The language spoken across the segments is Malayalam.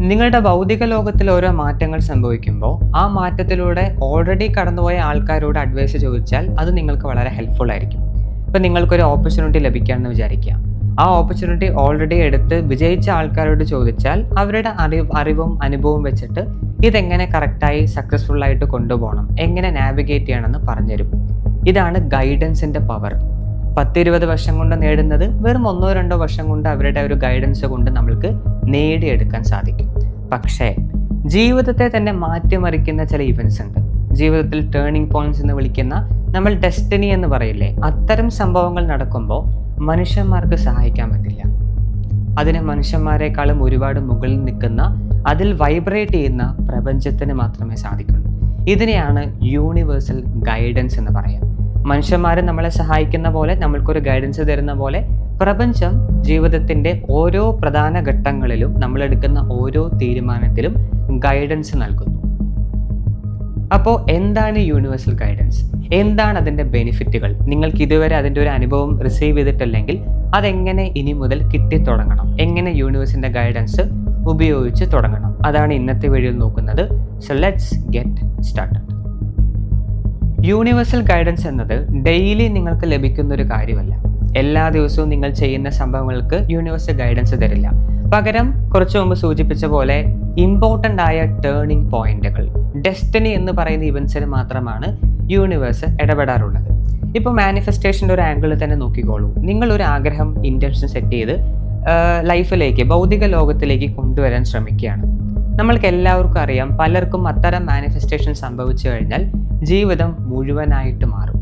നിങ്ങളുടെ ഭൗതിക ലോകത്തിൽ ഓരോ മാറ്റങ്ങൾ സംഭവിക്കുമ്പോൾ ആ മാറ്റത്തിലൂടെ ഓൾറെഡി കടന്നുപോയ ആൾക്കാരോട് അഡ്വൈസ് ചോദിച്ചാൽ അത് നിങ്ങൾക്ക് വളരെ ഹെൽപ്ഫുൾ ആയിരിക്കും. ഇപ്പം നിങ്ങൾക്കൊരു ഓപ്പർച്യൂണിറ്റി ലഭിക്കുകയാണെന്ന് വിചാരിക്കുക. ആ ഓപ്പർച്യൂണിറ്റി ഓൾറെഡി എടുത്ത് വിജയിച്ച ആൾക്കാരോട് ചോദിച്ചാൽ അവരുടെ അറിവും അനുഭവവും വെച്ചിട്ട് ഇതെങ്ങനെ കറക്റ്റായി സക്സസ്ഫുള്ളായിട്ട് കൊണ്ടുപോകണം, എങ്ങനെ നാവിഗേറ്റ് ചെയ്യണമെന്ന് പറഞ്ഞുതരും. ഇതാണ് ഗൈഡൻസിൻ്റെ പവർ. 10-20 വർഷം കൊണ്ട് നേടുന്നത് വെറും 1-2 വർഷം കൊണ്ട് അവരുടെ ഒരു ഗൈഡൻസ് കൊണ്ട് നമ്മൾക്ക് നേടിയെടുക്കാൻ സാധിക്കും. പക്ഷേ ജീവിതത്തെ തന്നെ മാറ്റിമറിക്കുന്ന ചില ഇവൻറ്റ്സ് ഉണ്ട്. ജീവിതത്തിൽ ടേണിംഗ് പോയിന്റ്സ് എന്ന് വിളിക്കുന്ന, നമ്മൾ ഡെസ്റ്റിനി എന്ന് പറയില്ലേ, അത്തരം സംഭവങ്ങൾ നടക്കുമ്പോൾ മനുഷ്യന്മാർക്ക് സഹായിക്കാൻ പറ്റില്ല. അതിന് മനുഷ്യന്മാരെക്കാളും ഒരുപാട് മുകളിൽ നിൽക്കുന്ന, അതിൽ വൈബ്രേറ്റ് ചെയ്യുന്ന പ്രപഞ്ചത്തിന് മാത്രമേ സാധിക്കുള്ളൂ. ഇതിനെയാണ് യൂണിവേഴ്സൽ ഗൈഡൻസ് എന്ന് പറയാം. മനുഷ്യന്മാർ നമ്മളെ സഹായിക്കുന്ന പോലെ, നമ്മൾക്കൊരു ഗൈഡൻസ് തരുന്ന പോലെ പ്രപഞ്ചം ജീവിതത്തിൻ്റെ ഓരോ പ്രധാന ഘട്ടങ്ങളിലും നമ്മളെടുക്കുന്ന ഓരോ തീരുമാനത്തിലും ഗൈഡൻസ് നൽകുന്നു. അപ്പോൾ എന്താണ് യൂണിവേഴ്സൽ ഗൈഡൻസ്? എന്താണ് അതിൻ്റെ ബെനിഫിറ്റുകൾ? നിങ്ങൾക്ക് ഇതുവരെ അതിൻ്റെ ഒരു അനുഭവം റിസീവ് ചെയ്തിട്ടില്ലെങ്കിൽ അതെങ്ങനെ ഇനി മുതൽ കിട്ടിത്തുടങ്ങണം, എങ്ങനെ യൂണിവേഴ്സിൻ്റെ ഗൈഡൻസ് ഉപയോഗിച്ച് തുടങ്ങണം, അതാണ് ഇന്നത്തെ വീഡിയോയിൽ നോക്കുന്നത്. So let's get started. Universal guidance എന്നത് ഡെയിലി നിങ്ങൾക്ക് ലഭിക്കുന്ന ഒരു കാര്യമല്ല. എല്ലാ ദിവസവും നിങ്ങൾ ചെയ്യുന്ന സംഭവങ്ങൾക്ക് യൂണിവേഴ്സൽ ഗൈഡൻസ് തരില്ല. പകരം കുറച്ചു മുമ്പ് സൂചിപ്പിച്ച പോലെ ഇമ്പോർട്ടൻ്റ് ആയ ടേണിംഗ് പോയിന്റുകൾ, ഡെസ്റ്റിനി എന്ന് പറയുന്ന ഇവൻറ്റ്സിന് മാത്രമാണ് യൂണിവേഴ്സ് ഇടപെടാറുള്ളത്. ഇപ്പോൾ മാനിഫെസ്റ്റേഷൻ്റെ ഒരു ആംഗിൾ തന്നെ നോക്കിക്കോളൂ. നിങ്ങളൊരു ആഗ്രഹം, ഇൻറ്റൻഷൻ സെറ്റ് ചെയ്ത് ലൈഫിലേക്ക്, ഭൗതിക ലോകത്തിലേക്ക് കൊണ്ടുവരാൻ ശ്രമിക്കുകയാണ്. നമ്മൾക്ക് എല്ലാവർക്കും അറിയാം, പലർക്കും അത്തരം മാനിഫെസ്റ്റേഷൻ സംഭവിച്ചു കഴിഞ്ഞാൽ ജീവിതം മുഴുവനായിട്ട് മാറും,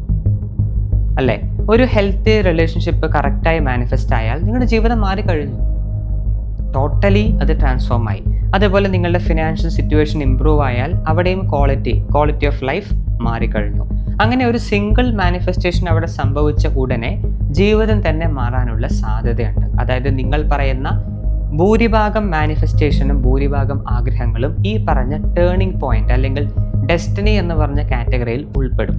അല്ലേ? ഒരു ഹെൽത്തി റിലേഷൻഷിപ്പ് കറക്റ്റായി മാനിഫെസ്റ്റ് ആയാൽ നിങ്ങളുടെ ജീവിതം മാറിക്കഴിഞ്ഞു, ടോട്ടലി അത് ട്രാൻസ്ഫോം ആയി. അതേപോലെ നിങ്ങളുടെ ഫിനാൻഷ്യൽ സിറ്റുവേഷൻ ഇമ്പ്രൂവ് ആയാൽ അവിടെയും ക്വാളിറ്റി ഓഫ് ലൈഫ് മാറിക്കഴിഞ്ഞു. അങ്ങനെ ഒരു സിംഗിൾ മാനിഫെസ്റ്റേഷൻ അവിടെ സംഭവിച്ച ഉടനെ ജീവിതം തന്നെ മാറാനുള്ള സാധ്യതയുണ്ട്. അതായത് നിങ്ങൾ പറയുന്ന ഭൂരിഭാഗം മാനിഫെസ്റ്റേഷനും ഭൂരിഭാഗം ആഗ്രഹങ്ങളും ഈ പറഞ്ഞ ടേണിംഗ് പോയിന്റ് അല്ലെങ്കിൽ ഡെസ്റ്റിനി എന്ന് പറഞ്ഞ കാറ്റഗറിയിൽ ഉൾപ്പെടും.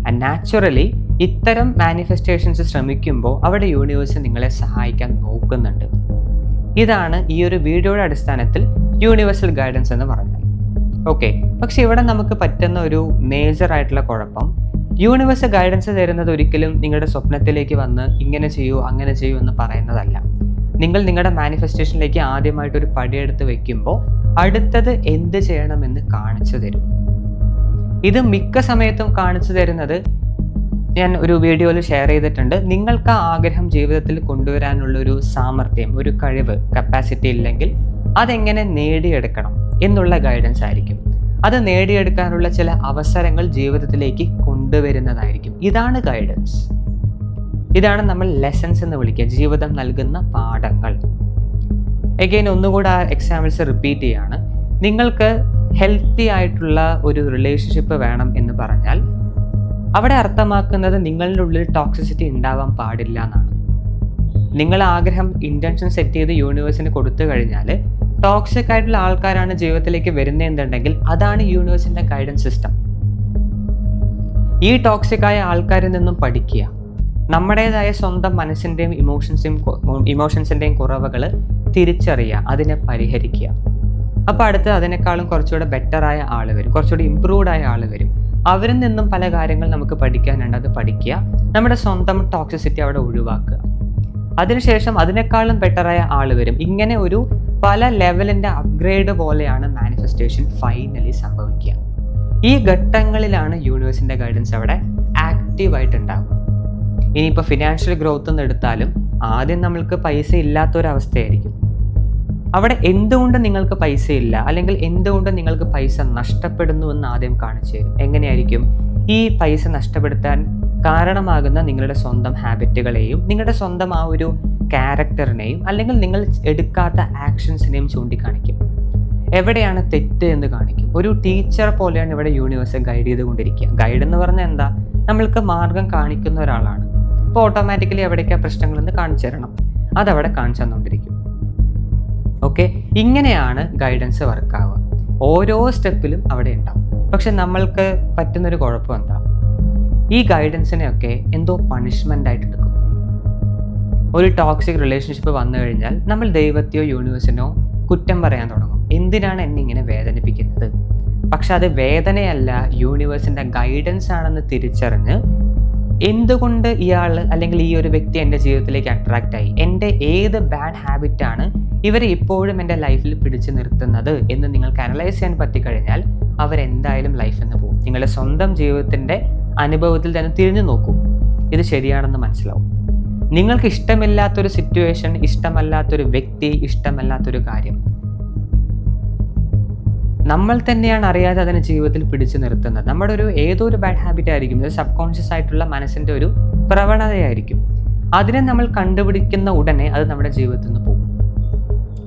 ആൻഡ് നാച്ചുറലി ഇത്തരം മാനിഫെസ്റ്റേഷൻസ് ശ്രമിക്കുമ്പോൾ അവിടെ യൂണിവേഴ്സ് നിങ്ങളെ സഹായിക്കാൻ നോക്കുന്നുണ്ട്. ഇതാണ് ഈ ഒരു വീഡിയോയുടെ അടിസ്ഥാനത്തിൽ യൂണിവേഴ്സൽ ഗൈഡൻസ് എന്ന് പറഞ്ഞാൽ. ഓക്കെ, പക്ഷെ ഇവിടെ നമുക്ക് പറ്റുന്ന ഒരു മേജർ ആയിട്ടുള്ള കുഴപ്പം, യൂണിവേഴ്സ് ഗൈഡൻസ് തരുന്നത് ഒരിക്കലും നിങ്ങളുടെ സ്വപ്നത്തിലേക്ക് വന്ന് ഇങ്ങനെ ചെയ്യൂ അങ്ങനെ ചെയ്യൂ എന്ന് പറയുന്നതല്ല. നിങ്ങൾ നിങ്ങളുടെ മാനിഫെസ്റ്റേഷനിലേക്ക് ആദ്യമായിട്ടൊരു പടിയെടുത്ത് വെക്കുമ്പോൾ അടുത്തത് എന്ത് ചെയ്യണമെന്ന് കാണിച്ചു തരും. ഇത് മിക്ക സമയത്തും കാണിച്ചു തരുന്നത് ഞാൻ ഒരു വീഡിയോയിൽ ഷെയർ ചെയ്തിട്ടുണ്ട്. നിങ്ങൾക്ക് ആ ആഗ്രഹം ജീവിതത്തിൽ കൊണ്ടുവരാനുള്ളൊരു സാമർഥ്യം, ഒരു കഴിവ്, കപ്പാസിറ്റി ഇല്ലെങ്കിൽ അതെങ്ങനെ നേടിയെടുക്കണം എന്നുള്ള ഗൈഡൻസ് ആയിരിക്കും. അത് നേടിയെടുക്കാനുള്ള ചില അവസരങ്ങൾ ജീവിതത്തിലേക്ക് കൊണ്ടുവരുന്നതായിരിക്കും. ഇതാണ് ഗൈഡൻസ്. ഇതാണ് നമ്മൾ ലെസൺസ് എന്ന് വിളിക്കുക, ജീവിതം നൽകുന്ന പാഠങ്ങൾ. എഗെയിൻ ഒന്നുകൂടെ ആ എക്സാമ്പിൾസ് റിപ്പീറ്റ് ചെയ്യാണ്. നിങ്ങൾക്ക് ഹെൽത്തി ആയിട്ടുള്ള ഒരു റിലേഷൻഷിപ്പ് വേണം എന്ന് പറഞ്ഞാൽ അവിടെ അർത്ഥമാക്കുന്നത് നിങ്ങളുടെ ഉള്ളിൽ ടോക്സിസിറ്റി ഉണ്ടാവാൻ പാടില്ല എന്നാണ്. നിങ്ങൾ ആഗ്രഹം, ഇൻറ്റൻഷൻ സെറ്റ് ചെയ്ത് യൂണിവേഴ്സിന് കൊടുത്തു കഴിഞ്ഞാൽ ടോക്സിക് ആയിട്ടുള്ള ആൾക്കാരാണ് ജീവിതത്തിലേക്ക് വരുന്നതെന്നുണ്ടെങ്കിൽ അതാണ് യൂണിവേഴ്സിൻ്റെ ഗൈഡൻസ് സിസ്റ്റം. ഈ ടോക്സിക് ആയ ആൾക്കാരിൽ നിന്നും പഠിക്കുക, നമ്മുടേതായ സ്വന്തം മനസ്സിൻ്റെയും ഇമോഷൻസിൻ്റെയും കുറവുകൾ തിരിച്ചറിയുക, അതിനെ പരിഹരിക്കുക. അപ്പോൾ അടുത്ത് അതിനേക്കാളും കുറച്ചുകൂടെ ബെറ്ററായ ആൾ വരും, കുറച്ചുകൂടി ഇമ്പ്രൂവ്ഡ് ആയ ആൾ വരും. അവരിൽ നിന്നും പല കാര്യങ്ങൾ നമുക്ക് പഠിക്കാനുണ്ട്, അത് പഠിക്കുക. നമ്മുടെ സ്വന്തം ടോക്സിസിറ്റി അവിടെ ഒഴിവാക്കുക. അതിനുശേഷം അതിനേക്കാളും ബെറ്ററായ ആൾ വരും. ഇങ്ങനെ ഒരു പല ലെവലിൻ്റെ അപ്ഗ്രേഡ് പോലെയാണ് മാനിഫെസ്റ്റേഷൻ ഫൈനലി സംഭവിക്കുക. ഈ ഘട്ടങ്ങളിലാണ് യൂണിവേഴ്സിൻ്റെ ഗൈഡൻസ് അവിടെ ആക്റ്റീവായിട്ടുണ്ടാവുക. ഇനിയിപ്പോൾ ഫിനാൻഷ്യൽ ഗ്രോത്ത് എന്ന് എടുത്താലും ആദ്യം നമ്മൾക്ക് പൈസ ഇല്ലാത്തൊരവസ്ഥയായിരിക്കും. അവിടെ എന്തുകൊണ്ട് നിങ്ങൾക്ക് പൈസ ഇല്ല, അല്ലെങ്കിൽ എന്തുകൊണ്ട് നിങ്ങൾക്ക് പൈസ നഷ്ടപ്പെടുന്നു എന്ന് ആദ്യം കാണിച്ചു തരും. എങ്ങനെയായിരിക്കും? ഈ പൈസ നഷ്ടപ്പെടുത്താൻ കാരണമാകുന്ന നിങ്ങളുടെ സ്വന്തം ഹാബിറ്റുകളെയും നിങ്ങളുടെ സ്വന്തം ആ ഒരു ക്യാരക്ടറിനെയും അല്ലെങ്കിൽ നിങ്ങൾ എടുക്കാത്ത ആക്ഷൻസിനെയും ചൂണ്ടിക്കാണിക്കും. എവിടെയാണ് തെറ്റ് എന്ന് കാണിക്കും. ഒരു ടീച്ചർ പോലെയാണ് ഇവിടെ യൂണിവേഴ്സ് ഗൈഡ് ചെയ്തുകൊണ്ടിരിക്കുക. ഗൈഡ് എന്ന് പറഞ്ഞാൽ എന്താ? നമ്മൾക്ക് മാർഗം കാണിക്കുന്ന ഒരാളാണ്. അപ്പോൾ ഓട്ടോമാറ്റിക്കലി എവിടേക്കാണ് പ്രശ്നങ്ങളെന്ന് കാണിച്ചു തരണം, അതവിടെ കാണിച്ചു തന്നുകൊണ്ടിരിക്കും. ഓക്കെ, ഇങ്ങനെയാണ് ഗൈഡൻസ് വർക്കാവുക. ഓരോ സ്റ്റെപ്പിലും അവിടെ ഉണ്ടാവും. പക്ഷെ നമ്മൾക്ക് പറ്റുന്നൊരു കുഴപ്പം എന്താ? ഈ ഗൈഡൻസിനെയൊക്കെ എന്തോ പണിഷ്മെൻ്റ് ആയിട്ട് എടുക്കും. ഒരു ടോക്സിക് റിലേഷൻഷിപ്പ് വന്നു കഴിഞ്ഞാൽ നമ്മൾ ദൈവത്തെയോ യൂണിവേഴ്സിനോ കുറ്റം പറയാൻ തുടങ്ങും. എന്തിനാണ് എന്നെ ഇങ്ങനെ വേദനിപ്പിക്കുന്നത്? പക്ഷെ അത് വേദനയല്ല, യൂണിവേഴ്സിൻ്റെ ഗൈഡൻസ് ആണെന്ന് തിരിച്ചറിഞ്ഞ് എന്തുകൊണ്ട് ഇയാൾ അല്ലെങ്കിൽ ഈ ഒരു വ്യക്തി എൻ്റെ ജീവിതത്തിലേക്ക് അട്രാക്റ്റ് ആയി, എൻ്റെ ഏത് ബാഡ് ഹാബിറ്റാണ് ഇവരെ ഇപ്പോഴും എൻ്റെ ലൈഫിൽ പിടിച്ചു നിർത്തുന്നത് എന്ന് നിങ്ങൾക്ക് അനലൈസ് ചെയ്യാൻ പറ്റിക്കഴിഞ്ഞാൽ അവരെന്തായാലും ലൈഫിൽ നിന്ന് പോകും. നിങ്ങളുടെ സ്വന്തം ജീവിതത്തിൻ്റെ അനുഭവത്തിൽ തന്നെ തിരിഞ്ഞു നോക്കൂ, ഇത് ശരിയാണെന്ന് മനസ്സിലാവും. നിങ്ങൾക്ക് ഇഷ്ടമില്ലാത്തൊരു സിറ്റുവേഷൻ, ഇഷ്ടമല്ലാത്തൊരു വ്യക്തി, ഇഷ്ടമല്ലാത്തൊരു കാര്യം നമ്മൾ തന്നെയാണ് അറിയാതെ അതിനെ ജീവിതത്തിൽ പിടിച്ചു നിർത്തുന്നത്. നമ്മുടെ ഏതോ ഒരു ബാഡ് ഹാബിറ്റ് ആയിരിക്കും, ഒരു സബ് കോൺഷ്യസ് ആയിട്ടുള്ള മനസ്സിൻ്റെ ഒരു പ്രവണതയായിരിക്കും. അതിനെ നമ്മൾ കണ്ടുപിടിക്കുന്ന ഉടനെ അത് നമ്മുടെ ജീവിതത്തിൽ നിന്ന് പോകും.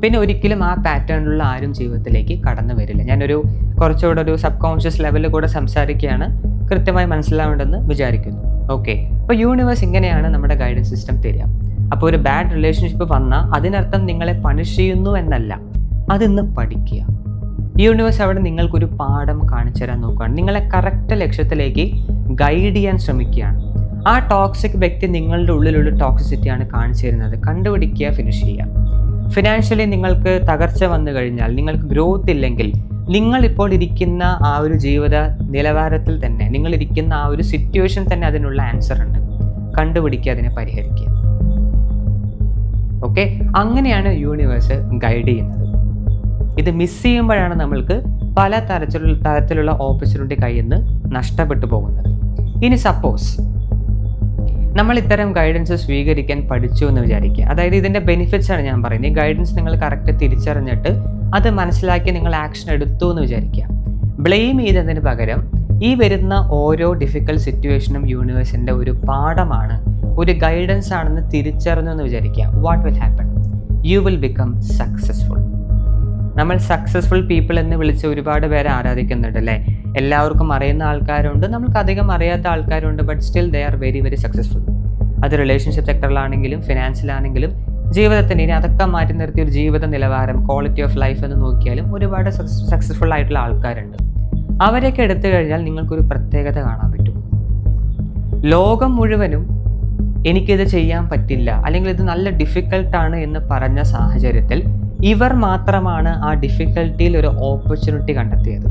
പിന്നെ ഒരിക്കലും ആ പാറ്റേണിലുള്ള ആരും ജീവിതത്തിലേക്ക് കടന്നു വരില്ല. ഞാനൊരു കുറച്ചുകൂടെ ഒരു സബ് കോൺഷ്യസ് ലെവലിൽ കൂടെ സംസാരിക്കുകയാണ്, കൃത്യമായി മനസ്സിലാവേണ്ടെന്ന് വിചാരിക്കുന്നു. ഓക്കെ, അപ്പോൾ യൂണിവേഴ്സ് ഇങ്ങനെയാണ് നമ്മുടെ ഗൈഡൻസ് സിസ്റ്റം തരിക. അപ്പോൾ ഒരു ബാഡ് റിലേഷൻഷിപ്പ് വന്നാൽ അതിനർത്ഥം നിങ്ങളെ പണിഷ് ചെയ്യുന്നു എന്നല്ല, അതിന്ന് പഠിക്കുക. യൂണിവേഴ്സ് അവിടെ നിങ്ങൾക്കൊരു പാഠം കാണിച്ചു തരാൻ നോക്കുകയാണ്, നിങ്ങളെ കറക്റ്റ് ലക്ഷ്യത്തിലേക്ക് ഗൈഡ് ചെയ്യാൻ ശ്രമിക്കുകയാണ്. ആ ടോക്സിക് വ്യക്തി നിങ്ങളുടെ ഉള്ളിലുള്ള ടോക്സിസിറ്റിയാണ് കാണിച്ചു തരുന്നത്, കണ്ടുപിടിക്കുക, ഫിനിഷ് ചെയ്യുക. ഫിനാൻഷ്യലി നിങ്ങൾക്ക് തകർച്ച വന്നു കഴിഞ്ഞാൽ, നിങ്ങൾക്ക് ഗ്രോത്ത് ഇല്ലെങ്കിൽ, നിങ്ങളിപ്പോൾ ഇരിക്കുന്ന ആ ഒരു ജീവിത നിലവാരത്തിൽ തന്നെ, നിങ്ങളിരിക്കുന്ന ആ ഒരു സിറ്റുവേഷൻ തന്നെ അതിനുള്ള ആൻസർ ഉണ്ട്. കണ്ടുപിടിക്കുക, അതിനെ പരിഹരിക്കുക. ഓക്കെ, അങ്ങനെയാണ് യൂണിവേഴ്സ് ഗൈഡ് ചെയ്യുന്നത്. ഇത് മിസ് ചെയ്യുമ്പോഴാണ് നമ്മൾക്ക് പല തരത്തിലുള്ള ഓപ്പർച്യൂണിറ്റി കയ്യിൽ നിന്ന് നഷ്ടപ്പെട്ടു പോകുന്നത്. ഇനി സപ്പോസ് നമ്മൾ ഇത്തരം ഗൈഡൻസ് സ്വീകരിക്കാൻ പഠിച്ചു എന്ന് വിചാരിക്കുക. അതായത് ഇതിൻ്റെ ബെനിഫിറ്റ്സ് ആണ് ഞാൻ പറയുന്നത്. ഈ ഗൈഡൻസ് നിങ്ങൾ കറക്റ്റ് തിരിച്ചറിഞ്ഞിട്ട് അത് മനസ്സിലാക്കി നിങ്ങൾ ആക്ഷൻ എടുത്തു എന്ന് വിചാരിക്കുക. ബ്ലെയിം ചെയ്തതിന് പകരം ഈ വരുന്ന ഓരോ ഡിഫിക്കൽട്ട് സിറ്റുവേഷനും യൂണിവേഴ്സിൻ്റെ ഒരു പാഠമാണ്, ഒരു ഗൈഡൻസ് ആണെന്ന് തിരിച്ചറിഞ്ഞു എന്ന് വിചാരിക്കുക. What will happen? You will become successful. നമ്മൾ സക്സസ്ഫുൾ പീപ്പിൾ എന്ന് വിളിച്ച് ഒരുപാട് പേരെ ആരാധിക്കുന്നുണ്ട് അല്ലേ? എല്ലാവർക്കും അറിയുന്ന ആൾക്കാരുണ്ട്, നമ്മൾക്ക് അധികം അറിയാത്ത ആൾക്കാരുണ്ട്. But still they are very very successful. അത് റിലേഷൻഷിപ്പ് സെക്ടറിലാണെങ്കിലും ഫിനാൻസിലാണെങ്കിലും ജീവിതത്തിന്, ഇനി അതൊക്കെ മാറ്റി നിർത്തിയ ഒരു ജീവിത നിലവാരം, ക്വാളിറ്റി ഓഫ് ലൈഫ് എന്ന് നോക്കിയാലും ഒരുപാട് സക്സസ്ഫുൾ ആയിട്ടുള്ള ആൾക്കാരുണ്ട്. അവരെയൊക്കെ എടുത്തു കഴിഞ്ഞാൽ നിങ്ങൾക്കൊരു പ്രത്യേകത കാണാൻ പറ്റും. ലോകം മുഴുവനും എനിക്കിത് ചെയ്യാൻ പറ്റില്ല, അല്ലെങ്കിൽ ഇത് നല്ല ഡിഫിക്കൽട്ടാണ് എന്ന് പറഞ്ഞ സാഹചര്യത്തിൽ ഇവർ മാത്രമാണ് ആ ഡിഫിക്കൽട്ടിയിൽ ഒരു ഓപ്പർച്യൂണിറ്റി കണ്ടെത്തിയത്.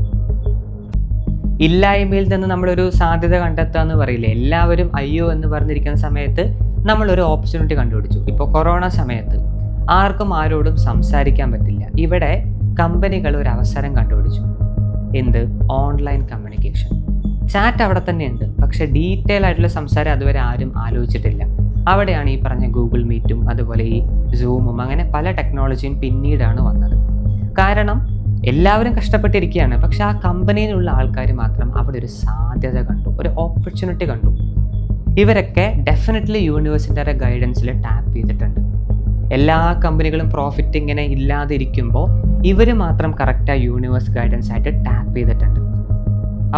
ഇല്ലായ്മയിൽ നിന്ന് നമ്മളൊരു സാധ്യത കണ്ടെത്തുക എന്ന് പറയില്ലേ? എല്ലാവരും അയ്യോ എന്ന് പറഞ്ഞിരിക്കുന്ന സമയത്ത് നമ്മളൊരു ഓപ്പർച്യൂണിറ്റി കണ്ടുപിടിച്ചു. ഇപ്പോൾ കൊറോണ സമയത്ത് ആർക്കും ആരോടും സംസാരിക്കാൻ പറ്റില്ല. ഇവിടെ കമ്പനികൾ ഒരു അവസരം കണ്ടുപിടിച്ചു. എന്ത്? Online communication. ചാറ്റ് അവിടെ തന്നെയുണ്ട്, പക്ഷേ ഡീറ്റെയിൽ ആയിട്ടുള്ള സംസാരം അതുവരെ ആരും ആലോചിച്ചിട്ടില്ല. അവിടെയാണ് ഈ പറഞ്ഞ ഗൂഗിൾ മീറ്റും അതുപോലെ ഈ സൂമും അങ്ങനെ പല ടെക്നോളജിയും പിന്നീടാണ് വന്നത്. കാരണം എല്ലാവരും കഷ്ടപ്പെട്ടിരിക്കുകയാണ്, പക്ഷെ ആ കമ്പനിയിലുള്ള ആൾക്കാർ മാത്രം അവിടെ ഒരു സാധ്യത കണ്ടു, ഒരു ഓപ്പർച്യൂണിറ്റി കണ്ടു. ഇവരൊക്കെ ഡെഫിനറ്റ്ലി യൂണിവേഴ്സിൻ്റെ ഗൈഡൻസിൽ ടാപ്പ് ചെയ്തിട്ടുണ്ട്. എല്ലാ കമ്പനികളും പ്രോഫിറ്റ് ഇങ്ങനെ ഇല്ലാതിരിക്കുമ്പോൾ ഇവർ മാത്രം കറക്റ്റായി യൂണിവേഴ്സ് ഗൈഡൻസ് ആയിട്ട് ടാപ്പ് ചെയ്തിട്ടുണ്ട്.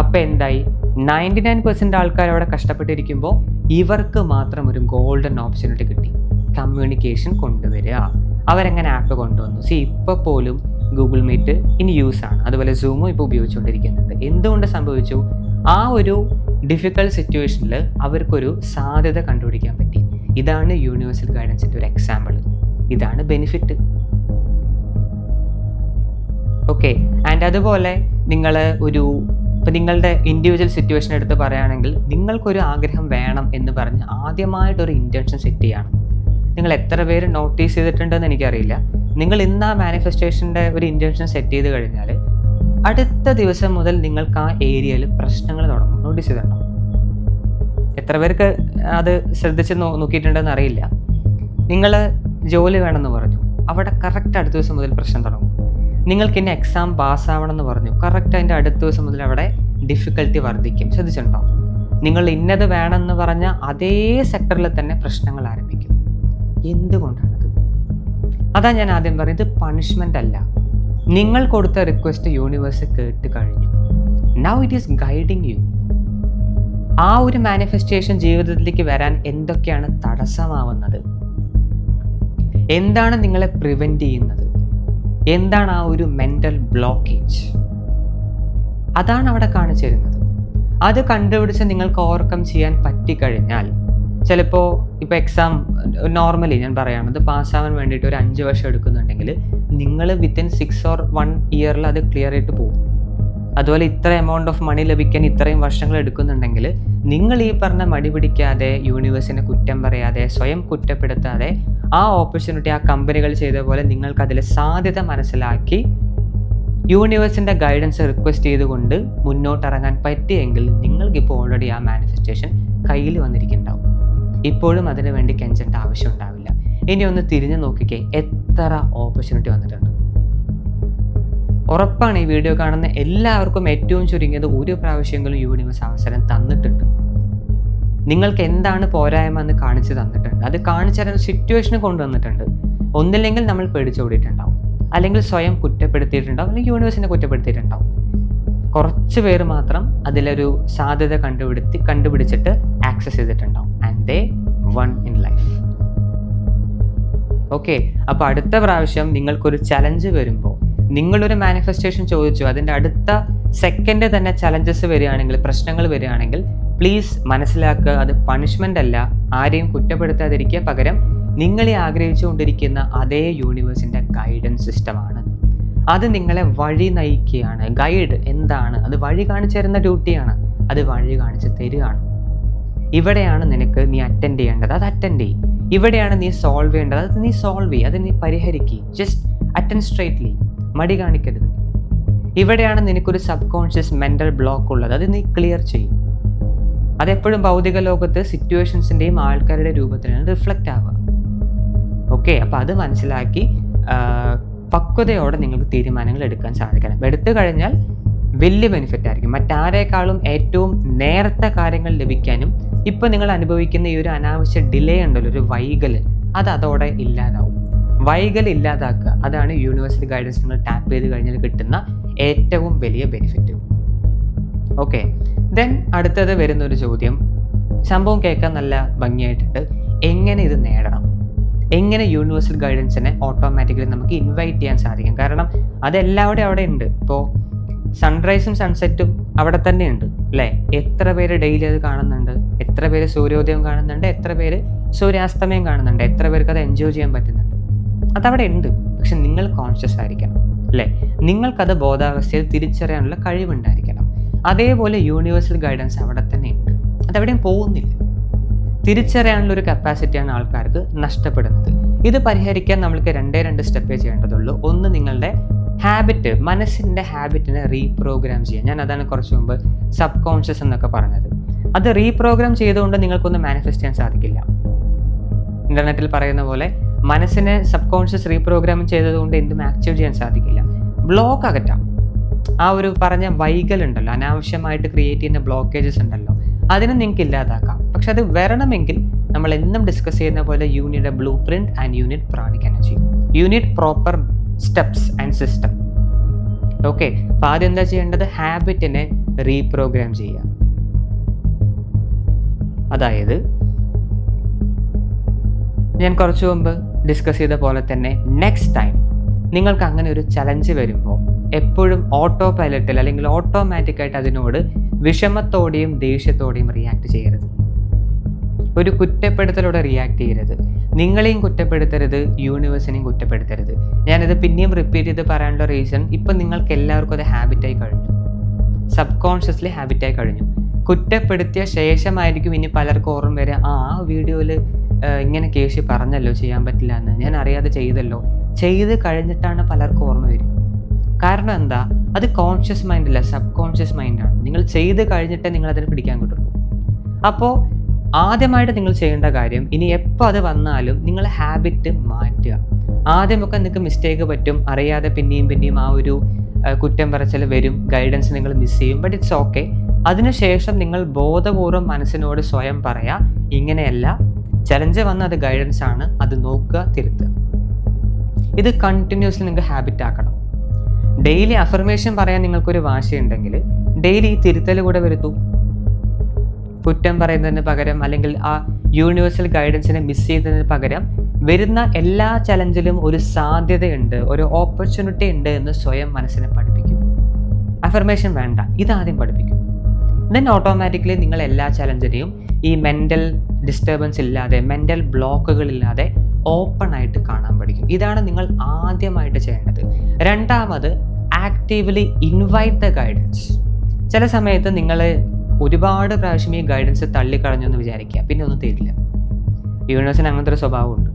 അപ്പോൾ എന്തായി? 99% ആൾക്കാർ അവിടെ കഷ്ടപ്പെട്ടിരിക്കുമ്പോൾ ഇവർക്ക് മാത്രം ഒരു ഗോൾഡൻ ഓപ്പർച്യൂണിറ്റി കിട്ടി. കമ്മ്യൂണിക്കേഷൻ കൊണ്ടുവരിക. അവരെങ്ങനെ ആപ്പ് കൊണ്ടുവന്നു. ഇപ്പോൾ പോലും ഗൂഗിൾ മീറ്റ് ഇനി യൂസാണ്, അതുപോലെ സൂമും ഇപ്പോൾ ഉപയോഗിച്ചുകൊണ്ടിരിക്കുന്നുണ്ട്. എന്തുകൊണ്ട് സംഭവിച്ചു? ആ ഒരു ഡിഫിക്കൽട്ട് സിറ്റുവേഷനിൽ അവർക്കൊരു സാധ്യത കണ്ടുപിടിക്കാൻ പറ്റി. ഇതാണ് യൂണിവേഴ്സൽ ഗൈഡൻസിൻ്റെ ഒരു എക്സാമ്പിൾ. ഇതാണ് ബെനിഫിറ്റ്. ഓക്കെ, ആൻഡ് അതുപോലെ നിങ്ങൾ ഇപ്പം നിങ്ങളുടെ ഇൻഡിവിജ്വൽ സിറ്റുവേഷൻ എടുത്ത് പറയുകയാണെങ്കിൽ, നിങ്ങൾക്കൊരു ആഗ്രഹം വേണം എന്ന് പറഞ്ഞ് ആദ്യമായിട്ടൊരു ഇൻറ്റൻഷൻ സെറ്റ് ചെയ്യണം. നിങ്ങൾ എത്ര പേര് നോട്ടീസ് ചെയ്തിട്ടുണ്ടെന്ന് എനിക്കറിയില്ല. നിങ്ങൾ ഇന്ന് ആ മാനിഫെസ്റ്റേഷൻ്റെ ഒരു ഇൻറ്റൻഷൻ സെറ്റ് ചെയ്ത് കഴിഞ്ഞാൽ അടുത്ത ദിവസം മുതൽ നിങ്ങൾക്ക് ആ ഏരിയയിൽ പ്രശ്നങ്ങൾ തുടങ്ങും. നോട്ടീസ് ചെയ്തിട്ടുണ്ടോ? എത്ര പേർക്ക് അത് ശ്രദ്ധിച്ച് നോക്കിയിട്ടുണ്ടെന്ന് അറിയില്ല. നിങ്ങൾ ജോലി വേണമെന്ന് പറഞ്ഞു, അവിടെ കറക്റ്റ് അടുത്ത ദിവസം മുതൽ പ്രശ്നം തുടങ്ങും. നിങ്ങൾക്ക് ഇനി എക്സാം പാസ്സാവണമെന്ന് പറഞ്ഞു, കറക്റ്റ് അതിൻ്റെ അടുത്ത ദിവസം മുതൽ അവിടെ ഡിഫിക്കൽട്ടി വർദ്ധിക്കും. ശ്രദ്ധിച്ചിട്ടുണ്ടോ? നിങ്ങൾ ഇന്നത് വേണമെന്ന് പറഞ്ഞ അതേ സെക്ടറിൽ തന്നെ പ്രശ്നങ്ങൾ ആരംഭിക്കും. എന്തുകൊണ്ടാണത്? അതാ ഞാൻ ആദ്യം പറഞ്ഞത്, പണിഷ്മെൻ്റ് അല്ല. നിങ്ങൾ കൊടുത്ത റിക്വസ്റ്റ് യൂണിവേഴ്സ് കേട്ട് കഴിഞ്ഞു. Now it is guiding you. ആ ഒരു മാനിഫെസ്റ്റേഷൻ ജീവിതത്തിലേക്ക് വരാൻ എന്തൊക്കെയാണ് തടസ്സമാവുന്നത്? എന്താണ് നിങ്ങളെ പ്രിവെൻറ്റ് ചെയ്യുന്നത്? എന്താണ് ആ ഒരു മെൻ്റൽ ബ്ലോക്കേജ്? അതാണ് അവിടെ കാണിച്ചു തരുന്നത്. അത് കണ്ടുപിടിച്ച് നിങ്ങൾക്ക് ഓവർകം ചെയ്യാൻ പറ്റിക്കഴിഞ്ഞാൽ, ചിലപ്പോൾ ഇപ്പോൾ എക്സാം നോർമലി ഞാൻ പറയുകയാണത് പാസ്സാവാൻ വേണ്ടിയിട്ട് ഒരു 5 വർഷം എടുക്കുന്നുണ്ടെങ്കിൽ നിങ്ങൾ വിത്തിൻ 6 or 1 ഇയറിൽ അത് ക്ലിയർ ആയിട്ട് പോകും. അതുപോലെ ഇത്ര എമൗണ്ട് ഓഫ് മണി ലഭിക്കാൻ ഇത്രയും വർഷങ്ങൾ എടുക്കുന്നുണ്ടെങ്കിൽ നിങ്ങൾ ഈ പറഞ്ഞ മടി പിടിക്കാതെ, യൂണിവേഴ്സിനെ കുറ്റം പറയാതെ, സ്വയം കുറ്റപ്പെടുത്താതെ ആ ഓപ്പർച്യൂണിറ്റി ആ കമ്പനികൾ ചെയ്ത പോലെ നിങ്ങൾക്ക് അതിലെ സാധ്യത മനസ്സിലാക്കി യൂണിവേഴ്സിൻ്റെ ഗൈഡൻസ് റിക്വസ്റ്റ് ചെയ്തുകൊണ്ട് മുന്നോട്ടിറങ്ങാൻ പറ്റിയെങ്കിൽ നിങ്ങൾക്കിപ്പോൾ ഓൾറെഡി ആ മാനിഫെസ്റ്റേഷൻ കയ്യിൽ വന്നിരിക്കുന്നുണ്ടാവും. ഇപ്പോഴും അതിനു വേണ്ടി കെഞ്ചേണ്ട ആവശ്യം ഉണ്ടാവില്ല. ഇനി ഒന്ന് തിരിഞ്ഞു നോക്കിക്കേ, എത്ര ഓപ്പർച്യൂണിറ്റി വന്നിട്ടുണ്ട്. ഉറപ്പാണ് ഈ വീഡിയോ കാണുന്ന എല്ലാവർക്കും ഏറ്റവും ചുരുങ്ങിയത് ഒരു പ്രാവശ്യമെങ്കിലും യൂണിവേഴ്സ് അവസരം തന്നിട്ടുണ്ട്. നിങ്ങൾക്ക് എന്താണ് പോരായ്മ എന്ന് കാണിച്ചു തന്നിട്ടുണ്ട്. അത് കാണിച്ചു തരുന്ന സിറ്റുവേഷന് കൊണ്ടുവന്നിട്ടുണ്ട്. ഒന്നില്ലെങ്കിൽ നമ്മൾ പേടിച്ചോടിയിട്ടുണ്ടാവും, അല്ലെങ്കിൽ സ്വയം കുറ്റപ്പെടുത്തിയിട്ടുണ്ടാവും, അല്ലെങ്കിൽ യൂണിവേഴ്സിനെ കുറ്റപ്പെടുത്തിയിട്ടുണ്ടാവും. കുറച്ച് പേര് മാത്രം അതിലൊരു സാധ്യത കണ്ടുപിടിച്ചിട്ട് ആക്സസ് ചെയ്തിട്ടുണ്ടാവും. And they one in life. Okay, അപ്പോൾ അടുത്ത പ്രാവശ്യം നിങ്ങൾക്കൊരു ചലഞ്ച് വരുമ്പോൾ, നിങ്ങളൊരു മാനിഫെസ്റ്റേഷൻ ചോദിച്ചു, അതിൻ്റെ അടുത്ത സെക്കൻഡ് തന്നെ ചലഞ്ചസ് വരികയാണെങ്കിൽ, പ്രശ്നങ്ങൾ വരികയാണെങ്കിൽ, പ്ലീസ് മനസ്സിലാക്കുക, അത് പണിഷ്മെൻ്റ് അല്ല, ആരെയും കുറ്റപ്പെടുത്താതിരിക്കുക. പകരം നിങ്ങളെ ആഗ്രഹിച്ചുകൊണ്ടിരിക്കുന്ന അതേ യൂണിവേഴ്സിൻ്റെ ഗൈഡൻസ് സിസ്റ്റമാണ്. അത് നിങ്ങളെ വഴി നയിക്കുകയാണ്. ഗൈഡ് എന്താണ്? അത് വഴി കാണിച്ചു തരുന്ന ഡ്യൂട്ടിയാണ്. അത് വഴി കാണിച്ച് തരികയാണ്. ഇവിടെയാണ് നീ അറ്റൻഡ് ചെയ്യേണ്ടത്, അത് അറ്റൻഡ് ചെയ്യും. ഇവിടെയാണ് നീ സോൾവ് ചെയ്യേണ്ടത്, അത് നീ സോൾവ് ചെയ്യും. അത് നീ പരിഹരിക്കുക. ജസ്റ്റ് അറ്റൻഡ് സ്ട്രെയിറ്റ്ലി, മടി കാണിക്കരുത്. ഇവിടെയാണ് നിനക്കൊരു സബ് കോൺഷ്യസ് മെൻ്റൽ ബ്ലോക്ക് ഉള്ളത്, അത് നീ ക്ലിയർ ചെയ്യും. അതെപ്പോഴും ഭൗതിക ലോകത്ത് സിറ്റുവേഷൻസിൻ്റെയും ആൾക്കാരുടെ രൂപത്തിലാണ് റിഫ്ലക്റ്റ് ആവുക. ഓക്കെ, അപ്പോൾ അത് മനസ്സിലാക്കി പക്വതയോടെ നിങ്ങൾക്ക് തീരുമാനങ്ങൾ എടുക്കാൻ സാധിക്കണം. എടുത്തു കഴിഞ്ഞാൽ വലിയ ബെനിഫിറ്റ് ആയിരിക്കും. മറ്റാരേക്കാളും ഏറ്റവും നേരത്തെ കാര്യങ്ങൾ ലഭിക്കാനും ഇപ്പോൾ നിങ്ങൾ അനുഭവിക്കുന്ന ഈ ഒരു അനാവശ്യ ഡിലേ ഉണ്ടല്ലോ, ഒരു വൈകൽ, അത് അതോടെ ഇല്ലാതാവും. വൈകൽ ഇല്ലാതാക്കുക, അതാണ് യൂണിവേഴ്സൽ ഗൈഡൻസ് നിങ്ങൾ ടാപ്പ് ചെയ്ത് കഴിഞ്ഞാൽ കിട്ടുന്ന ഏറ്റവും വലിയ ബെനിഫിറ്റ്. ഓക്കെ, ദെൻ അടുത്തത് വരുന്നൊരു ചോദ്യം, സംഭവം കേൾക്കാൻ നല്ല ഭംഗിയായിട്ടുണ്ട്. എങ്ങനെ ഇത് നേടണം? എങ്ങനെ യൂണിവേഴ്സൽ ഗൈഡൻസിനെ ഓട്ടോമാറ്റിക്കലി നമുക്ക് ഇൻവൈറ്റ് ചെയ്യാൻ സാധിക്കും? കാരണം അതെല്ലാവരും അവിടെ ഉണ്ട്. ഇപ്പോൾ സൺറൈസും സൺസെറ്റും അവിടെ തന്നെ ഉണ്ട് അല്ലേ? എത്ര പേര് ഡെയിലി അത് കാണുന്നുണ്ട്? എത്ര പേര് സൂര്യോദയം കാണുന്നുണ്ട്? എത്ര പേര് സൂര്യാസ്തമയം കാണുന്നുണ്ട്? എത്ര പേർക്ക് അത് എൻജോയ് ചെയ്യാൻ പറ്റുന്നുണ്ട്? അതവിടെ ഉണ്ട്. പക്ഷെ നിങ്ങൾ കോൺഷ്യസ് ആയിരിക്കണം അല്ലേ? നിങ്ങൾക്കത് ബോധാവസ്ഥയിൽ തിരിച്ചറിയാനുള്ള കഴിവുണ്ടായിരിക്കണം. അതേപോലെ യൂണിവേഴ്സൽ ഗൈഡൻസ് അവിടെ തന്നെ ഉണ്ട്, അതെവിടെയും പോകുന്നില്ല. തിരിച്ചറിയാനുള്ള ഒരു കപ്പാസിറ്റിയാണ് ആൾക്കാർക്ക് നഷ്ടപ്പെടുന്നത്. ഇത് പരിഹരിക്കാൻ നമ്മൾക്ക് 2 സ്റ്റെപ്പേ ചെയ്യേണ്ടതുള്ളൂ. ഒന്ന്, നിങ്ങളുടെ ഹാബിറ്റ്, മനസ്സിൻ്റെ ഹാബിറ്റിനെ റീപ്രോഗ്രാം ചെയ്യുക. ഞാൻ അതാണ് കുറച്ച് മുമ്പ് സബ് കോൺഷ്യസ് എന്നൊക്കെ പറഞ്ഞത്. അത് റീപ്രോഗ്രാം ചെയ്തുകൊണ്ട് നിങ്ങൾക്കൊന്നും മാനിഫെസ്റ്റ് ചെയ്യാൻ സാധിക്കില്ല. ഇൻ്റർനെറ്റിൽ പറയുന്ന പോലെ മനസ്സിനെ സബ് കോൺഷ്യസ് റീപ്രോഗ്രാം ചെയ്തതുകൊണ്ട് എന്തും ആക്റ്റീവ് ചെയ്യാൻ സാധിക്കില്ല. ബ്ലോക്ക് അകറ്റാം. ആ ഒരു പറഞ്ഞ വൈകലുണ്ടല്ലോ, അനാവശ്യമായിട്ട് ക്രിയേറ്റ് ചെയ്യുന്ന ബ്ലോക്കേജസ് ഉണ്ടല്ലോ, അതിനെ നിങ്ങൾക്ക് ഇല്ലാതാക്കാം. പക്ഷെ അത് വരണമെങ്കിൽ നമ്മൾ എന്നും ഡിസ്കസ് ചെയ്യുന്ന പോലെ you need A blue print and you need pranic energy. You need proper steps and system. Okay, അപ്പോൾ ആദ്യം എന്താ ചെയ്യേണ്ടത്? ഹാബിറ്റിനെ റീപ്രോഗ്രാം ചെയ്യുക. അതായത് ഞാൻ കുറച്ചു മുമ്പ് ഡിസ്കസ് ചെയ്ത പോലെ തന്നെ നെക്സ്റ്റ് ടൈം നിങ്ങൾക്ക് അങ്ങനെ ഒരു ചലഞ്ച് വരുമ്പോൾ എപ്പോഴും ഓട്ടോ പൈലറ്റിൽ അല്ലെങ്കിൽ ഓട്ടോമാറ്റിക്കായിട്ട് അതിനോട് വിഷമത്തോടെയും ദേഷ്യത്തോടെയും റിയാക്ട് ചെയ്യരുത്. ഒരു കുറ്റപ്പെടുത്തലോടെ റിയാക്ട് ചെയ്യരുത്. നിങ്ങളെയും കുറ്റപ്പെടുത്തരുത്, യൂണിവേഴ്സിനെയും കുറ്റപ്പെടുത്തരുത്. ഞാനിത് പിന്നെയും റിപ്പീറ്റ് ചെയ്ത് പറയാനുള്ള റീസൺ, ഇപ്പം നിങ്ങൾക്ക് എല്ലാവർക്കും അത് ഹാബിറ്റായി കഴിഞ്ഞു, സബ് കോൺഷ്യസ്ലി ഹാബിറ്റായി കഴിഞ്ഞു. കുറ്റപ്പെടുത്തിയ ശേഷമായിരിക്കും ഇനി പലർക്കും ഓർമ്മ വരിക, ആ വീഡിയോയിൽ ഇങ്ങനെ കേശി പറഞ്ഞല്ലോ ചെയ്യാൻ പറ്റില്ല എന്ന്, ഞാൻ അറിയാതെ ചെയ്തല്ലോ. ചെയ്ത് കഴിഞ്ഞിട്ടാണ് പലർക്കും ഓർമ്മ വരിക. കാരണം എന്താ? അത് കോൺഷ്യസ് മൈൻഡല്ല, സബ് കോൺഷ്യസ് മൈൻഡാണ്. നിങ്ങൾ ചെയ്ത് കഴിഞ്ഞിട്ടേ നിങ്ങളതിനെ പിടിക്കാൻ കിട്ടുള്ളൂ. അപ്പോൾ ആദ്യമായിട്ട് നിങ്ങൾ ചെയ്യേണ്ട കാര്യം, ഇനി എപ്പോൾ അത് വന്നാലും നിങ്ങൾ ഹാബിറ്റ് മാറ്റുക. ആദ്യമൊക്കെ നിങ്ങൾക്ക് മിസ്റ്റേക്ക് പറ്റും, അറിയാതെ പിന്നെയും ആ ഒരു കുറ്റം പറച്ചിൽ വരും, ഗൈഡൻസ് നിങ്ങൾ മിസ് ചെയ്യും. But it's okay. അതിനുശേഷം നിങ്ങൾ ബോധപൂർവം മനസ്സിനോട് സ്വയം പറയാം, ഇങ്ങനെയല്ല, ചലഞ്ച് വന്ന അത് ഗൈഡൻസ് ആണ്, അത് നോക്കുക, തിരുത്തുക. ഇത് കണ്ടിന്യൂസ്ലി നിങ്ങൾക്ക് ഹാബിറ്റ് ആക്കണം. ഡെയിലി അഫർമേഷൻ പറയാൻ നിങ്ങൾക്കൊരു വാശിയുണ്ടെങ്കിൽ ഡെയിലി ഈ തിരുത്തൽ കൂടെ വരുത്തൂ. കുറ്റം പറയുന്നതിന് പകരം അല്ലെങ്കിൽ ആ യൂണിവേഴ്സൽ ഗൈഡൻസിനെ മിസ് ചെയ്യുന്നതിന് പകരം വരുന്ന എല്ലാ ചലഞ്ചിലും ഒരു സാധ്യതയുണ്ട്, ഒരു ഓപ്പർച്യൂണിറ്റി ഉണ്ട് എന്ന് സ്വയം മനസ്സിനെ പഠിപ്പിക്കും. അഫർമേഷൻ വേണ്ട, ഇതാദ്യം പഠിപ്പിക്കും. ദെൻ ഓട്ടോമാറ്റിക്കലി നിങ്ങൾ എല്ലാ ചലഞ്ചിനെയും ഈ മെൻ്റൽ ഡിസ്റ്റർബൻസ് ഇല്ലാതെ, മെൻ്റൽ ബ്ലോക്കുകളില്ലാതെ ഓപ്പൺ ആയിട്ട് കാണാൻ പഠിക്കും. ഇതാണ് നിങ്ങൾ ആദ്യമായിട്ട് ചെയ്യേണ്ടത്. രണ്ടാമത്, ആക്റ്റീവ്ലി ഇൻവൈറ്റ് ദ ഗൈഡൻസ്. ചില സമയത്ത് നിങ്ങൾ ഒരുപാട് പ്രാവശ്യം ഈ ഗൈഡൻസ് തള്ളിക്കളഞ്ഞു എന്ന് വിചാരിക്കുക, പിന്നെ ഒന്നും തരില്ല. യൂണിവേഴ്സിന് അങ്ങനത്തെ ഒരു സ്വഭാവമുണ്ട്.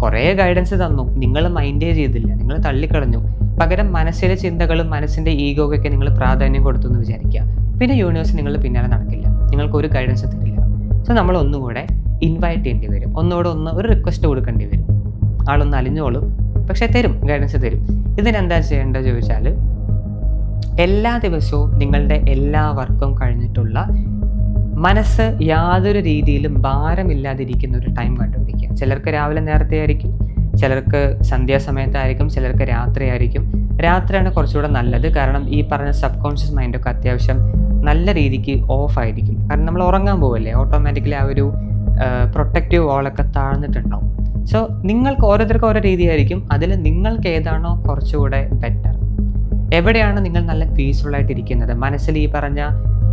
കുറേ ഗൈഡൻസ് തന്നു, നിങ്ങൾ മൈൻഡേ ചെയ്തില്ല, നിങ്ങൾ തള്ളിക്കളഞ്ഞു. പകരം മനസ്സിലെ ചിന്തകളും മനസ്സിൻ്റെ ഈഗോയ്ക്കൊക്കെ നിങ്ങൾ പ്രാധാന്യം കൊടുത്തു എന്ന് വിചാരിക്കുക, പിന്നെ യൂണിവേഴ്സ് നിങ്ങളുടെ പിന്നാലെ നടക്കില്ല, നിങ്ങൾക്കൊരു ഗൈഡൻസ് തരില്ല. സോ നമ്മൾ ഒന്നുകൂടെ ഇൻവൈറ്റ് ചെയ്യേണ്ടി വരും, ഒരു റിക്വസ്റ്റ് കൊടുക്കേണ്ടി വരും. ആളൊന്ന് അലിഞ്ഞോളും, പക്ഷേ തരും, ഗൈഡൻസ് തരും. ഇതിനെന്താ ചെയ്യേണ്ടത് ചോദിച്ചാൽ, എല്ലാ ദിവസവും നിങ്ങളുടെ എല്ലാ വർക്കും കഴിഞ്ഞിട്ടുള്ള മനസ്സ് യാതൊരു രീതിയിലും ഭാരമില്ലാതിരിക്കുന്ന ഒരു ടൈം കണ്ടുപിടിക്കുക. ചിലർക്ക് രാവിലെ നേരത്തെ ആയിരിക്കും, ചിലർക്ക് സന്ധ്യാസമയത്തായിരിക്കും, ചിലർക്ക് രാത്രി ആയിരിക്കും. രാത്രിയാണ് കുറച്ചുകൂടെ നല്ലത്, കാരണം ഈ പറഞ്ഞ സബ് കോൺഷ്യസ് മൈൻഡൊക്കെ അത്യാവശ്യം നല്ല രീതിക്ക് ഓഫ് ആയിരിക്കും. കാരണം നമ്മൾ ഉറങ്ങാൻ പോവല്ലേ, ഓട്ടോമാറ്റിക്കലി ആ ഒരു പ്രൊട്ടക്റ്റീവ് വാളൊക്കെ താഴ്ന്നിട്ടുണ്ടാവും. സോ നിങ്ങൾക്ക് ഓരോരുത്തർക്കും ഓരോ രീതിയായിരിക്കും. അതിൽ നിങ്ങൾക്ക് ഏതാണോ കുറച്ചുകൂടെ ബെറ്റർ, എവിടെയാണ് നിങ്ങൾ നല്ല പീസ്ഫുള്ളായിട്ടിരിക്കുന്നത്, മനസ്സിൽ ഈ പറഞ്ഞ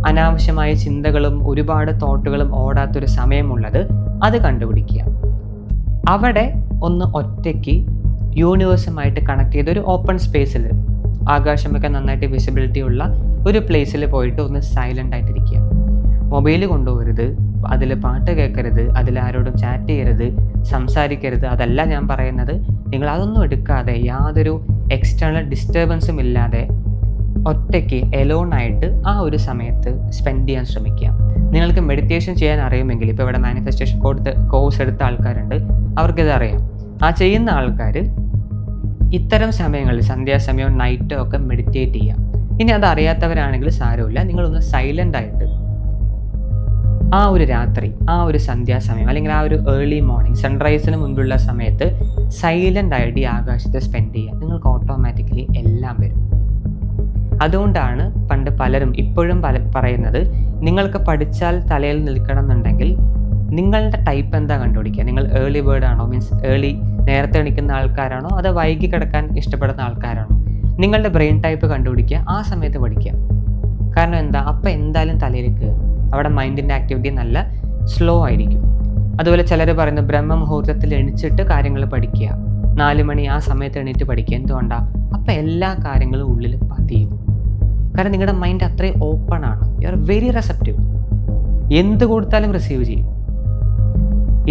അനാവശ്യമായ ചിന്തകളും ഒരുപാട് തോട്ടുകളും ഓടാത്തൊരു സമയമുള്ളത്, അത് കണ്ടുപിടിക്കുക. അവിടെ ഒന്ന് ഒറ്റയ്ക്ക് യൂണിവേഴ്സുമായിട്ട് കണക്ട് ചെയ്ത് ഒരു ഓപ്പൺ സ്പേസിൽ, ആകാശമൊക്കെ നന്നായിട്ട് വിസിബിലിറ്റി ഉള്ള ഒരു പ്ലേസിൽ പോയിട്ട് ഒന്ന് സൈലൻ്റ് ആയിട്ടിരിക്കുക. മൊബൈൽ കൊണ്ടുപോകരുത്, അതിൽ പാട്ട് കേൾക്കരുത്, അതിലാരോടും ചാറ്റ് ചെയ്യരുത്, സംസാരിക്കരുത്. അതല്ല ഞാൻ പറയുന്നത്. നിങ്ങൾ അതൊന്നും എടുക്കാതെ, യാതൊരു എക്സ്റ്റേണൽ ഡിസ്റ്റർബൻസും ഇല്ലാതെ ഒറ്റയ്ക്ക് എലോണായിട്ട് ആ ഒരു സമയത്ത് സ്പെൻഡ് ചെയ്യാൻ ശ്രമിക്കുക. നിങ്ങൾക്ക് മെഡിറ്റേഷൻ ചെയ്യാൻ അറിയുമെങ്കിൽ, ഇപ്പോൾ ഇവിടെ മാനിഫെസ്റ്റേഷൻ കോഴ്സ് എടുത്ത ആൾക്കാരുണ്ട്, അവർക്കിത് അറിയാം. ആ ചെയ്യുന്ന ആൾക്കാർ ഇത്തരം സമയങ്ങളിൽ, സന്ധ്യാസമയവും നൈറ്റോ ഒക്കെ മെഡിറ്റേറ്റ് ചെയ്യുക. ഇനി അത് അറിയാത്തവരാണെങ്കിൽ സാരമില്ല, നിങ്ങളൊന്ന് സൈലൻ്റ് ആയിട്ട് ആ ഒരു രാത്രി, ആ ഒരു സന്ധ്യാസമയം, അല്ലെങ്കിൽ ആ ഒരു ഏർലി മോർണിംഗ് സൺറൈസിന് മുൻപുള്ള സമയത്ത് സൈലൻ്റ് ആയിട്ട് ഈ ആകാശത്തെ സ്പെൻഡ് ചെയ്യുക. നിങ്ങൾക്ക് ഓട്ടോമാറ്റിക്കലി എല്ലാം വരും. അതുകൊണ്ടാണ് പണ്ട് പലരും ഇപ്പോഴും പറയുന്നത്, നിങ്ങൾക്ക് പഠിച്ചാൽ തലയിൽ നിൽക്കണം എന്നുണ്ടെങ്കിൽ നിങ്ങളുടെ ടൈപ്പ് എന്താ കണ്ടുപിടിക്കുക. നിങ്ങൾ ഏർലി ബേർഡ് ആണോ, ഏർലി നേരത്തെ എണീക്കുന്ന ആൾക്കാരാണോ, അതോ വൈകി കിടക്കാൻ ഇഷ്ടപ്പെടുന്ന ആൾക്കാരാണോ? നിങ്ങളുടെ ബ്രെയിൻ ടൈപ്പ് കണ്ടുപിടിക്കുക, ആ സമയത്ത് പഠിക്കുക. കാരണം എന്താ, അപ്പം എന്തായാലും തലയിൽ കയറും. അവിടെ മൈൻഡിൻ്റെ ആക്ടിവിറ്റി നല്ല സ്ലോ ആയിരിക്കും. അതുപോലെ ചിലർ പറയുന്നത് ബ്രഹ്മമുഹൂർത്തത്തിൽ എണിച്ചിട്ട് കാര്യങ്ങൾ പഠിക്കുക, 4 മണി ആ സമയത്ത് എണീറ്റ് പഠിക്കുക. എന്തുകൊണ്ടാണ്? അപ്പം എല്ലാ കാര്യങ്ങളും ഉള്ളിൽ പതിയും. കാരണം നിങ്ങളുടെ മൈൻഡ് അത്രയും ഓപ്പൺ ആണ്. You are very റെസെപ്റ്റീവ്. എന്ത് കൊടുത്താലും റിസീവ് ചെയ്യും.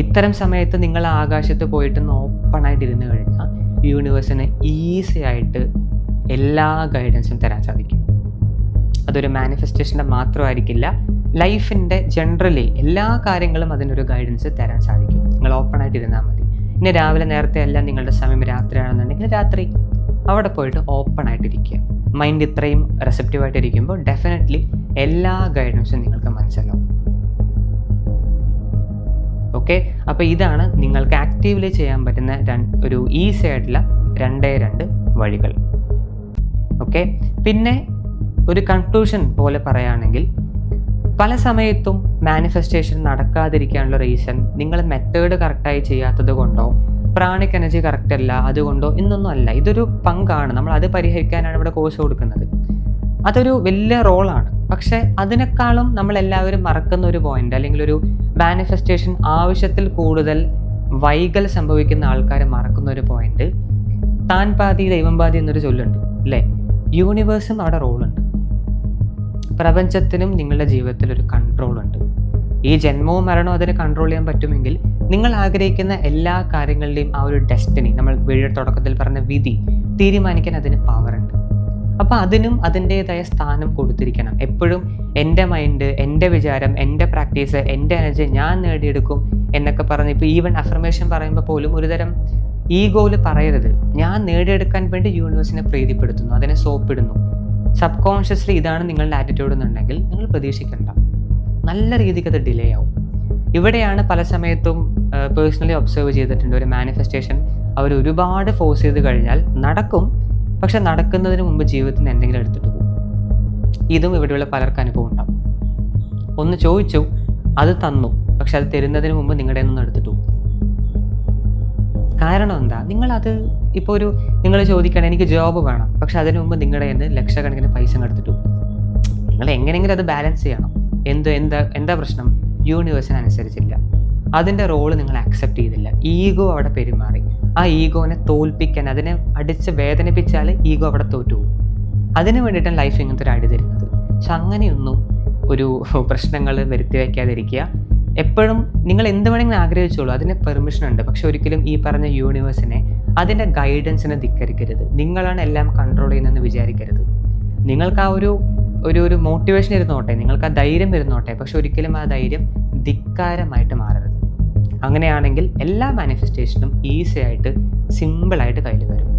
ഇത്തരം സമയത്ത് നിങ്ങൾ ആകാശത്ത് പോയിട്ടൊന്ന് ഓപ്പണായിട്ട് ഇരുന്ന് കഴിഞ്ഞാൽ യൂണിവേഴ്സിന് ഈസി ആയിട്ട് എല്ലാ ഗൈഡൻസും തരാൻ സാധിക്കും. അതൊരു മാനിഫെസ്റ്റേഷൻ്റെ മാത്രമായിരിക്കില്ല, ലൈഫിൻ്റെ ജനറലി എല്ലാ കാര്യങ്ങളും അതിനൊരു ഗൈഡൻസ് തരാൻ സാധിക്കും. നിങ്ങൾ ഓപ്പണായിട്ട് ഇരുന്നാൽ മതി. ഇനി രാവിലെ നേരത്തെ അല്ല, നിങ്ങളുടെ സമയം രാത്രിയാണെന്നുണ്ടെങ്കിൽ രാത്രി അവിടെ പോയിട്ട് ഓപ്പണായിട്ടിരിക്കുക. മൈൻഡ് ഇത്രയും റെസെപ്റ്റീവായിട്ടിരിക്കുമ്പോൾ ഡെഫിനറ്റ്ലി എല്ലാ ഗൈഡൻസും നിങ്ങൾക്ക് മനസ്സിലാവും. ഓക്കെ, അപ്പോൾ ഇതാണ് നിങ്ങൾക്ക് ആക്റ്റീവ്ലി ചെയ്യാൻ പറ്റുന്ന ഒരു ഈസി ആയിട്ടുള്ള 2 വഴികൾ. ഓക്കെ, പിന്നെ ഒരു കൺക്ലൂഷൻ പോലെ പറയുകയാണെങ്കിൽ, പല സമയത്തും മാനിഫെസ്റ്റേഷൻ നടക്കാതിരിക്കാനുള്ള റീസൺ നിങ്ങൾ മെത്തേഡ് കറക്റ്റായി ചെയ്യാത്തത് കൊണ്ടോ, പ്രാണിക് എനർജി കറക്റ്റ് അല്ല അതുകൊണ്ടോ എന്നൊന്നും അല്ല. ഇതൊരു പങ്കാണ്. നമ്മൾ അത് പരിഹരിക്കാനാണ് ഇവിടെ കോഴ്സ് കൊടുക്കുന്നത്. അതൊരു വലിയ റോളാണ്. പക്ഷേ അതിനേക്കാളും നമ്മളെല്ലാവരും മറക്കുന്ന ഒരു പോയിന്റ്, അല്ലെങ്കിൽ ഒരു മാനിഫെസ്റ്റേഷൻ ആവശ്യത്തിൽ കൂടുതൽ വൈകൽ സംഭവിക്കുന്ന ആൾക്കാർ മറക്കുന്ന ഒരു പോയിന്റ്, താൻ പാതി ദൈവം പാതി എന്നൊരു ചൊല്ലുണ്ട് അല്ലേ? യൂണിവേഴ്സും അവിടെ റോളുണ്ട്. പ്രപഞ്ചത്തിനും നിങ്ങളുടെ ജീവിതത്തിൽ ഒരു കൺട്രോൾ ഉണ്ട്. ഈ ജന്മവും മരണവും അതിനെ കൺട്രോൾ ചെയ്യാൻ പറ്റുമെങ്കിൽ നിങ്ങൾ ആഗ്രഹിക്കുന്ന എല്ലാ കാര്യങ്ങളുടെയും ആ ഒരു ഡെസ്റ്റിനി, നമ്മൾ വീഡിയോ തുടക്കത്തിൽ പറഞ്ഞ വിധി തീരുമാനിക്കാൻ അതിന് പവറുണ്ട്. അപ്പോൾ അതിനും അതിൻ്റേതായ സ്ഥാനം കൊടുത്തിരിക്കണം. എപ്പോഴും എൻ്റെ മൈൻഡ്, എൻ്റെ വിചാരം, എൻ്റെ പ്രാക്ടീസ്, എൻ്റെ എനർജി ഞാൻ നേടിയെടുക്കും എന്നൊക്കെ പറഞ്ഞ്, ഇപ്പോൾ ഈവൻ അഫർമേഷൻ പറയുമ്പോൾ പോലും ഒരുതരം ഈഗോയിൽ പറയരുത്. ഞാൻ നേടിയെടുക്കാൻ വേണ്ടി യൂണിവേഴ്സിനെ പ്രീതിപ്പെടുത്തുന്നു, അതിനെ സോപ്പിടുന്നു. സബ് കോൺഷ്യസ്ലി ഇതാണ് നിങ്ങളുടെ ആറ്റിറ്റ്യൂഡ് എന്നുണ്ടെങ്കിൽ നിങ്ങൾ പ്രതീക്ഷിക്കേണ്ട, നല്ല രീതിക്ക് അത് ഡിലേ ആവും. ഇവിടെയാണ് പല സമയത്തും പേഴ്സണലി ഒബ്സർവ് ചെയ്തിട്ടുണ്ട്, ഒരു മാനിഫെസ്റ്റേഷൻ അവർ ഒരുപാട് ഫോഴ്സ് ചെയ്ത് കഴിഞ്ഞാൽ നടക്കും, പക്ഷെ നടക്കുന്നതിന് മുമ്പ് ജീവിതത്തിന് എന്തെങ്കിലും എടുത്തിട്ട് പോകും. ഇതും ഇവിടെയുള്ള പലർക്കും അനുഭവം ഉണ്ടാവും. ഒന്ന് ചോദിച്ചു, അത് തന്നു, പക്ഷെ അത് തരുന്നതിന് മുമ്പ് നിങ്ങളുടെ ഒന്നും എടുത്തിട്ട് പോകും. കാരണം എന്താ, നിങ്ങളത് ഇപ്പോൾ നിങ്ങൾ ചോദിക്കണം എനിക്ക് ജോബ് വേണം, പക്ഷെ അതിന് മുമ്പ് നിങ്ങളുടെ നിന്ന് ലക്ഷക്കണക്കിന് പൈസ എടുത്തിട്ട് പോകും. നിങ്ങൾ എങ്ങനെയെങ്കിലും അത് ബാലൻസ് ചെയ്യണം. എന്താ പ്രശ്നം? യൂണിവേഴ്സിന് അനുസരിച്ചില്ല. അതിൻ്റെ റോള് നിങ്ങൾ അക്സെപ്റ്റ് ചെയ്തില്ല, ഈഗോ അവിടെ പെരുമാറി. ആ ഈഗോനെ തോൽപ്പിക്കാൻ, അതിനെ അടിച്ച് വേദനിപ്പിച്ചാൽ ഈഗോ അവിടെ തോറ്റുപോകും. അതിന് വേണ്ടിയിട്ടാണ് ലൈഫ് ഇങ്ങനത്തെ ഒരു അടി തരുന്നത്. പക്ഷെ അങ്ങനെയൊന്നും ഒരു പ്രശ്നങ്ങൾ വരുത്തി വയ്ക്കാതിരിക്കുക. എപ്പോഴും നിങ്ങൾ എന്ത് വേണമെങ്കിലും ആഗ്രഹിച്ചോളൂ, അതിന് പെർമിഷൻ ഉണ്ട്. പക്ഷെ ഒരിക്കലും ഈ പറഞ്ഞ യൂണിവേഴ്സിനെ, അതിൻ്റെ ഗൈഡൻസിനെ ധിക്കരിക്കരുത്. നിങ്ങളാണ് എല്ലാം കൺട്രോൾ ചെയ്യുന്നതെന്ന് വിചാരിക്കരുത്. നിങ്ങൾക്ക് ആ ഒരു മോട്ടിവേഷൻ ഇരുന്നോട്ടെ, നിങ്ങൾക്ക് ആ ധൈര്യം ഇരുന്നോട്ടെ, പക്ഷെ ഒരിക്കലും ആ ധൈര്യം ധിക്കാരമായിട്ട് മാറരുത്. അങ്ങനെയാണെങ്കിൽ എല്ലാ മാനിഫെസ്റ്റേഷനും ഈസി ആയിട്ട്, സിമ്പിളായിട്ട് കയ്യിൽ വരും.